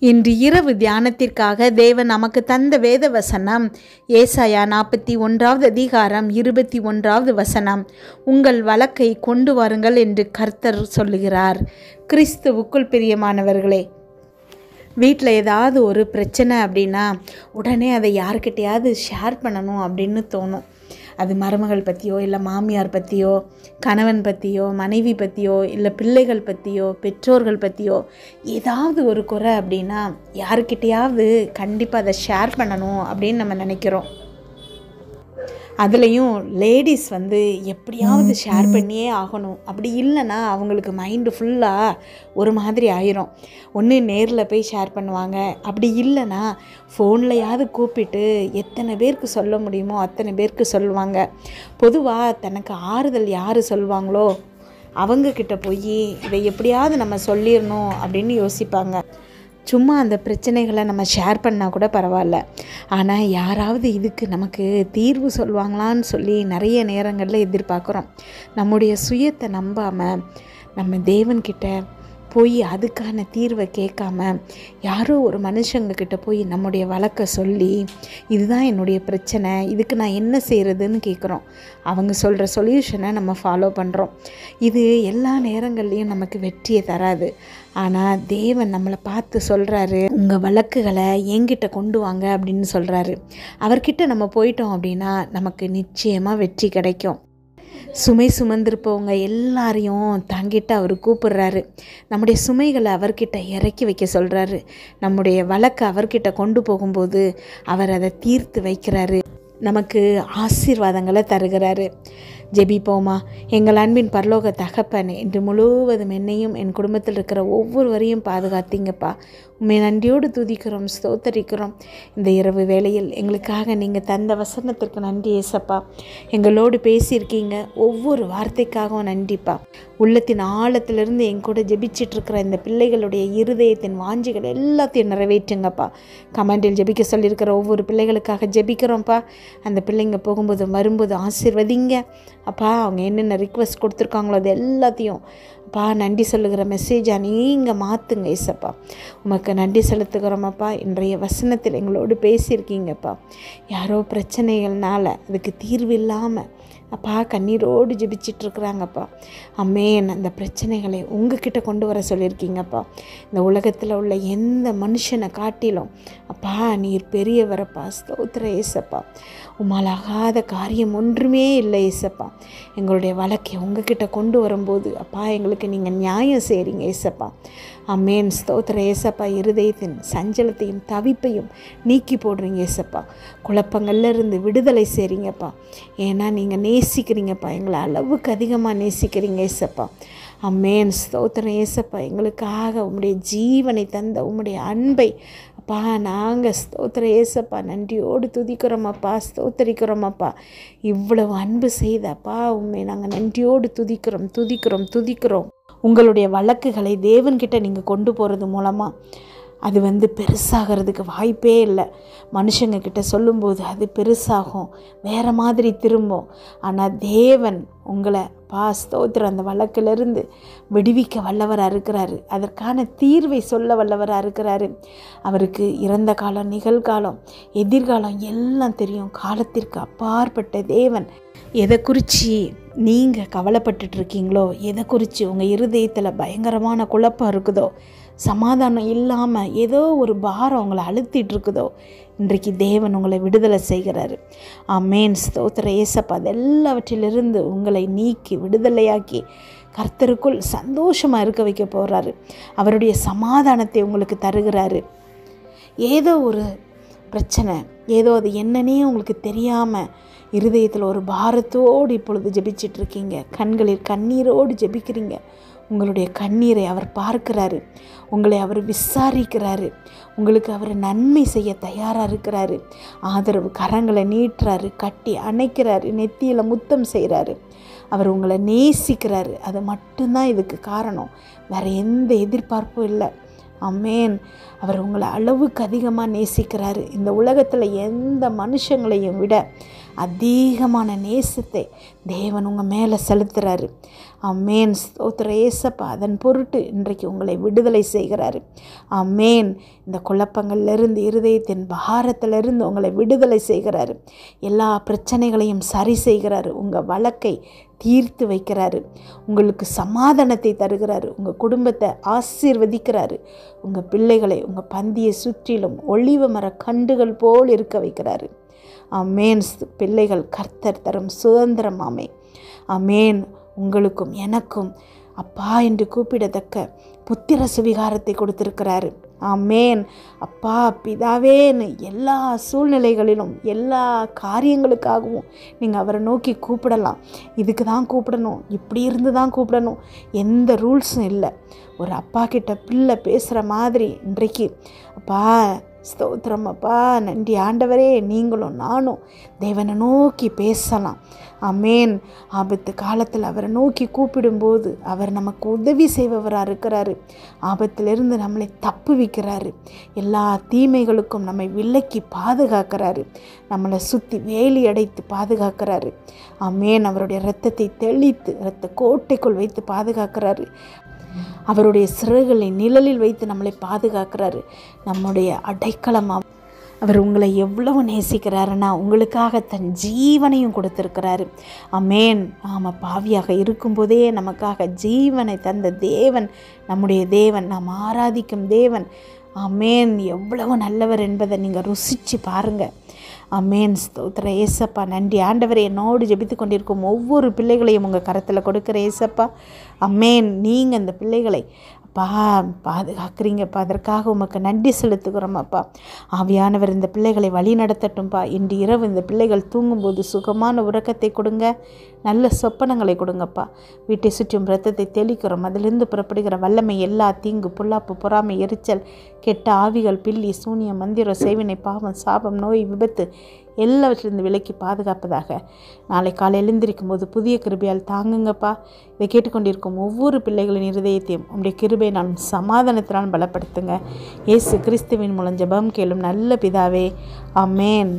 இன்று இரவு தியானத்திற்காக தேவன் நமக்கு தந்த வேத வசனம் ஏசாயா 41வது அதிகாரம் 21வது வசனம். உங்கள் வழக்கை கொண்டு வாருங்கள் என்று கர்த்தர் சொல்லுகிறார். கிறிஸ்துவுக்குள் பிரியமானவர்களே, வீட்டில் ஏதாவது ஒரு பிரச்சனை அப்படின்னா உடனே அதை யார்கிட்டையாவது ஷேர் பண்ணணும் அப்படின்னு தோணும். அது மருமகள் பற்றியோ, இல்லை மாமியார் பற்றியோ, கணவன் பற்றியோ, மனைவி பற்றியோ, இல்லை பிள்ளைகள் பற்றியோ, பெற்றோர்கள் பற்றியோ ஏதாவது ஒரு குறை அப்படின்னா யாருக்கிட்டையாவது கண்டிப்பாக அதை ஷேர் பண்ணணும் அப்படின்னு நம்ம நினைக்கிறோம். அதுலேயும் லேடிஸ் எப்படியாவது ஷேர் பண்ணியே ஆகணும். அப்படி இல்லைன்னா அவங்களுக்கு மைண்டு ஃபுல்லாக ஒரு மாதிரி ஆயிரும். ஒன்று நேரில் போய் ஷேர் பண்ணுவாங்க, அப்படி இல்லைன்னா ஃபோன்லையாவது கூப்பிட்டு எத்தனை பேருக்கு சொல்ல முடியுமோ அத்தனை பேருக்கு சொல்லுவாங்க. பொதுவாக தனக்கு ஆறுதல் யார் சொல்லுவாங்களோ அவங்கக்கிட்ட போய் இதை எப்படியாவது நம்ம சொல்லிடணும் அப்படின்னு யோசிப்பாங்க. சும்மா அந்த பிரச்சனைகளை நம்ம ஷேர் பண்ணால் கூட பரவாயில்ல, ஆனால் யாராவது இதுக்கு நமக்கு தீர்வு சொல்லுவாங்களான்னு சொல்லி நிறைய நேரங்களில் எதிர்பார்க்குறோம். நம்முடைய சுயத்தை நம்பாமல் நம்ம தேவன்கிட்ட போய் அதுக்கான தீர்வை கேட்காம யாரோ ஒரு மனுஷங்கக்கிட்ட போய் நம்முடைய வழக்கை சொல்லி இதுதான் என்னுடைய பிரச்சனை, இதுக்கு நான் என்ன செய்கிறதுன்னு கேட்குறோம். அவங்க சொல்கிற சொல்யூஷனை நம்ம ஃபாலோ பண்ணுறோம். இது எல்லா நேரங்கள்லேயும் நமக்கு வெற்றியை தராது. ஆனால் தேவன் நம்மளை பார்த்து சொல்கிறாரு, உங்கள் வழக்குகளை என்கிட்ட கொண்டு வாங்க அப்படின்னு சொல்கிறாரு. அவர்கிட்ட நம்ம போயிட்டோம் அப்படின்னா நமக்கு நிச்சயமாக வெற்றி கிடைக்கும். சுமை சுமந்திருப்பவங்க எல்லாரையும் தங்கிட்ட அவர் கூப்பிடுறாரு. நம்முடைய சுமைகளை அவர்கிட்ட இறக்கி வைக்க சொல்கிறாரு. நம்முடைய வழக்கை அவர்கிட்ட கொண்டு போகும்போது அவர் அதை தீர்த்து வைக்கிறாரு, நமக்கு ஆசீர்வாதங்களை தருகிறாரு. ஜெபிப்போமா. எங்கள் அன்பின் பரலோக தகப்பனே, இன்று முழுவதும் என்னையும் என் குடும்பத்தில் இருக்கிற ஒவ்வொருவரையும் பாதுகாத்தீங்கப்பா. உண்மை நன்றியோடு துதிக்கிறோம், ஸ்தோத்தரிக்கிறோம். இந்த இரவு வேளையில் எங்களுக்காக நீங்கள் தந்த வசனத்திற்கு நன்றி ஏசப்பா. எங்களோடு பேசியிருக்கீங்க, ஒவ்வொரு வார்த்தைக்காகவும் நன்றிப்பா. உள்ளத்தின் ஆழத்திலிருந்து என் கூட ஜெபிச்சிட்ருக்கிற இந்த பிள்ளைகளுடைய இருதயத்தின் வாஞ்சிகள் எல்லாத்தையும் நிறைவேற்றுங்கப்பா. கமெண்டில் ஜெபிக்க சொல்லியிருக்கிற ஒவ்வொரு பிள்ளைகளுக்காக ஜெபிக்கிறோம்ப்பா. அந்த பிள்ளைங்க போகும்போது வரும்போது ஆசீர்வதிங்க அப்பா. அவங்க என்னென்ன ரிக்வெஸ்ட் கொடுத்துருக்காங்களோ அது எல்லாத்தையும் அப்பா நன்றி சொல்லுகிற மெசேஜாக நீங்கள் மாற்றுங்க ஏசப்பா. உமக்கு நன்றி செலுத்துகிறோமப்பா. இன்றைய வசனத்தில் எங்களோடு பேசியிருக்கீங்கப்பா. யாரோ பிரச்சனைகள்னால அதுக்கு தீர்வு இல்லாமல் அப்பா கண்ணீரோடு ஜெபிச்சிட்ருக்குறாங்கப்பா. அம்மேன், அந்த பிரச்சனைகளை உங்ககிட்ட கொண்டு வர சொல்லியிருக்கீங்கப்பா. இந்த உலகத்தில் உள்ள எந்த மனுஷனை காட்டிலும் அப்பா நீர் பெரியவரப்பா. ஸ்தோத்திர ஏசப்பா. உமாலாகாத காரியம் ஒன்றுமே இல்லை ஏசப்பா. எங்களுடைய வழக்கை உங்ககிட்ட கொண்டு வரும்போது அப்பா எங்களுக்கு நீங்கள் நியாயம் செய்கிறீங்க ஏசப்பா. அம்மேன், ஸ்தோத்திர ஏசப்பா. இருதயத்தின் சஞ்சலத்தையும் தவிப்பையும் நீக்கி போடுறீங்க ஏசப்பா. குழப்பங்கள்லேருந்து விடுதலை செய்கிறீங்கப்பா. ஏன்னா நீங்கள் நேசிக்கிறீங்கப்பா, எங்களை அளவுக்கு அதிகமாக நேசிக்கிறீங்க ஏசப்பா. அம்மேன், ஸ்தோத்திரம் ஏசப்பா. எங்களுக்காக உம்முடைய ஜீவனை தந்த உம்முடைய அன்பை அப்பா நாங்கள் ஸ்தோத்திர ஏசப்பா நன்றியோடு துதிக்கிறோமப்பா, ஸ்தோத்தரிக்கிறோமப்பா. இவ்வளவு அன்பு செய்தப்பா உண்மை நாங்கள் நன்றியோடு துதிக்கிறோம். உங்களுடைய வழக்குகளை தேவன்கிட்ட நீங்கள் கொண்டு போகிறது மூலமாக அது பெருசாகிறதுக்கு வாய்ப்பே இல்லை. மனுஷங்க கிட்ட சொல்லும்போது அது பெருசாகும், வேறு மாதிரி திரும்பும். ஆனால் தேவன் உங்களை ஸ்தோத்திரம் அந்த வழக்கிலிருந்து விடுவிக்க வல்லவராக இருக்கிறாரு. அதற்கான தீர்வை சொல்ல வல்லவராக இருக்கிறாரு. அவருக்கு இறந்த காலம், நிகழ்காலம், எதிர்காலம் எல்லாம் தெரியும். காலத்திற்கு அப்பாற்பட்ட தேவன். எதை குறித்து நீங்கள் கவலைப்பட்டுட்ருக்கீங்களோ, எதை குறித்து உங்கள் இருதயத்தில் பயங்கரமான குழப்பம் இருக்குதோ, சமாதானம் இல்லாமல் ஏதோ ஒரு பாரம் உங்களை அழுத்திட்டு இருக்குதோ, இன்றைக்கு தேவன் உங்களை விடுதலை செய்கிறாரு. ஆமென், ஸ்தோத்திர ஏசப்பா. அதெல்லாவற்றிலிருந்து உங்களை நீக்கி விடுதலையாக்கி கர்த்தருக்குள் சந்தோஷமாக இருக்க வைக்க போகிறாரு. அவருடைய சமாதானத்தை உங்களுக்கு தருகிறாரு. ஏதோ ஒரு பிரச்சனை, ஏதோ அது என்னன்னே உங்களுக்கு தெரியாமல் இருதயத்தில் ஒரு பாரத்தோடு இப்பொழுது ஜெபிச்சிட்ருக்கீங்க, கண்களில் கண்ணீரோடு ஜெபிக்கிறீங்க. உங்களுடைய கண்ணீரை அவர் பார்க்கிறாரு, உங்களை அவர் விசாரிக்கிறாரு, உங்களுக்கு அவர் நன்மை செய்ய தயாராக இருக்கிறாரு. ஆதரவு கரங்களை நீட்டுறாரு, கட்டி அணைக்கிறாரு, நெத்தியில் முத்தம் செய்கிறாரு. அவர் உங்களை நேசிக்கிறாரு. அது மட்டும்தான் இதுக்கு காரணம், வேறு எந்த எதிர்பார்ப்பும் இல்லை. ஆமென். அவர் உங்களை அளவுக்கு அதிகமாக நேசிக்கிறாரு. இந்த உலகத்தில் எந்த மனுஷங்களையும் விட அதிகமான நேசத்தை தேவன் உங்கள் மேலே செலுத்துகிறாரு. ஆமேன். ஸ்தோத்திரம் ஏசப்பா. அதன் பொருட்டு இன்றைக்கு உங்களை விடுதலை செய்கிறாரு. ஆமேன். இந்த குழப்பங்கள்லேருந்து, இருதயத்தின் பாரத்திலிருந்து உங்களை விடுதலை செய்கிறாரு. எல்லா பிரச்சனைகளையும் சரி செய்கிறாரு. உங்கள் வழக்கை தீர்த்து வைக்கிறாரு. உங்களுக்கு சமாதானத்தை தருகிறாரு. உங்கள் குடும்பத்தை ஆசீர்வதிக்கிறாரு. உங்கள் பிள்ளைகளை உங்கள் பந்தியை சுற்றிலும் ஒளிவ மர கண்டுகள் போல் இருக்க வைக்கிறாரு. ஆமேன். பிள்ளைகள் கர்த்தர் தரும் சுதந்திரம். ஆமே. ஆமேன். உங்களுக்கும் எனக்கும் அப்பா என்று கூப்பிடத்தக்க புத்திர சுவிகாரத்தை கொடுத்திருக்கிறாரு. ஆமேன். அப்பா பிதாவேன்னு எல்லா சூழ்நிலைகளிலும் எல்லா காரியங்களுக்காகவும் நீங்கள் அவரை நோக்கி கூப்பிடலாம். இதுக்கு தான் கூப்பிடணும், இப்படி இருந்து தான் கூப்பிடணும், எந்த ரூல்ஸும் இல்லை. ஒரு அப்பா கிட்ட பிள்ளை பேசுகிற மாதிரி இன்றைக்கு அப்பா ஸ்தோத்திரம் அப்பா நன்றி ஆண்டவரே, நீங்களும் நானும் தேவனை நோக்கி பேசலாம். ஆமேன். ஆபத்து காலத்தில் அவரை நோக்கி கூப்பிடும்போது அவர் நமக்கு உதவி செய்பவராக இருக்கிறாரு. ஆபத்திலிருந்து நம்மளை தப்புவிக்கிறாரு. எல்லா தீமைகளுக்கும் நம்மை விலக்கி பாதுகாக்கிறாரு. நம்மளை சுற்றி வேலி அடைத்து பாதுகாக்கிறாரு. ஆமேன். அவருடைய இரத்தத்தை தெளித்து இரத்த கோட்டைக்குள் வைத்து பாதுகாக்கிறாரு. அவருடைய சிறகுகளை நிழலில் வைத்து நம்மளை பாதுகாக்கிறாரு. நம்முடைய அடைக்கலமாக அவர் உங்களை எவ்வளவு நேசிக்கிறாருன்னா உங்களுக்காக தன் ஜீவனையும் கொடுத்திருக்கிறாரு. ஆமேன். நாம் பாவியாக இருக்கும்போதே நமக்காக ஜீவனை தந்த தேவன் நம்முடைய தேவன், நாம் ஆராதிக்கும் தேவன். ஆமேன். எவ்வளவு நல்லவர் என்பதை நீங்கள் ருசித்து பாருங்கள். ஆமேன். ஸ்தோத்திர ஏசப்பா. நன்றி ஆண்டவரே. என்னோடு ஜெபித்து கொண்டிருக்கும் ஒவ்வொரு பிள்ளைகளையும் உங்கள் கரத்தில் கொடுக்குற ஏசப்பா. ஆமேன். நீங்கள் அந்த பிள்ளைகளை அப்பா பாதுகாக்கிறீங்கப்பா. அதற்காக உமக்கு நன்றி செலுத்துகிறோம் அப்பா. ஆவியானவர் இந்த பிள்ளைகளை வழி நடத்தட்டும்ப்பா. இன்று இரவு இந்த பிள்ளைகள் தூங்கும்போது சுகமான உறக்கத்தை கொடுங்க, நல்ல சொப்பனங்களை கொடுங்கப்பா. வீட்டை சுற்றும் இரத்தத்தை தெளிக்கிறோம். அதிலிருந்து புறப்படுகிற வல்லமை எல்லா தீங்கு, பொல்லாப்பு, பொறாமை, எரிச்சல், கெட்ட ஆவிகள், பில்லி, சூனியம், மந்திரம், செய்வினை, பாவம், சாபம், நோய், விபத்து எல்லாவற்றிலிருந்து விலக்கி பாதுகாப்பதாக. நாளை காலை எழுந்திருக்கும் போது புதிய கிருபையால் தாங்குங்கப்பா. இதை கேட்டுக்கொண்டிருக்கும் ஒவ்வொரு பிள்ளைகளின் இருதயத்தையும் உங்களுடைய கிருபையினாலும் சமாதானத்தினாலும் பலப்படுத்துங்க. இயேசு கிறிஸ்துவின் மூலம் ஜெபம் கேளும் நல்ல பிதாவே. ஆமேன்.